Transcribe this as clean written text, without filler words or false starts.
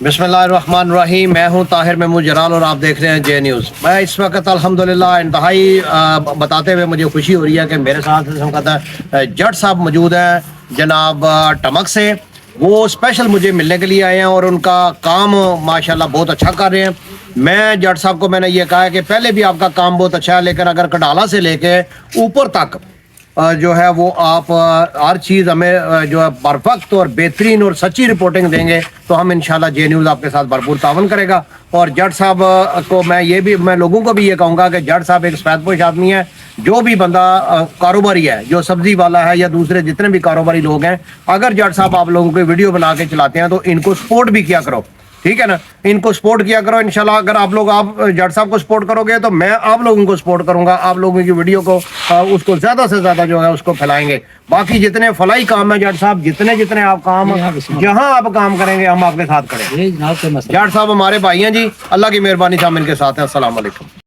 बिस्मिल्लाहिर्रहमानिर्रहीम। मैं हूं ताहिर महमूद जलाल और आप देख रहे हैं जे न्यूज़। मैं इस वक्त अल्हम्दुलिल्लाह इंतहाई बताते हुए मुझे खुशी हो रही है कि मेरे साथ इस वक्त जट साहब मौजूद हैं जनाब टमक से। वो स्पेशल मुझे मिलने के लिए आए हैं और उनका काम माशाल्लाह बहुत अच्छा कर रहे हैं। मैं जट साहब को मैंने ये कहा है कि पहले भी आपका काम बहुत अच्छा है, लेकिन अगर कडाला से लेके ऊपर तक जो है वो आप हर चीज़ हमें जो है परफेक्ट और बेहतरीन और सच्ची रिपोर्टिंग देंगे तो हम इंशाल्लाह जे न्यूज़ आपके साथ भरपूर तावन करेगा। और जट साहब को मैं लोगों को भी ये कहूँगा कि जट साहब एक सफेदपोश आदमी है। जो भी बंदा कारोबारी है, जो सब्जी वाला है या दूसरे जितने भी कारोबारी लोग हैं, अगर जट साहब आप लोगों को वीडियो बना के चलाते हैं तो इनको सपोर्ट भी किया करो, ठीक है ना। इनको सपोर्ट किया करो इंशाल्लाह। अगर आप जट साहब को सपोर्ट करोगे तो मैं आप लोगों को सपोर्ट करूंगा। आप लोगों की वीडियो को उसको ज़्यादा से ज़्यादा जो है उसको फैलाएंगे। बाकी जितने फलाई काम है जट साहब, जितने जितने आप काम जहां आप काम करेंगे हम आपके साथ करेंगे। जट साहब हमारे भाई हैं जी, अल्लाह की मेहरबानी से हम इनके साथ हैं। अस्सलाम वालेकुम।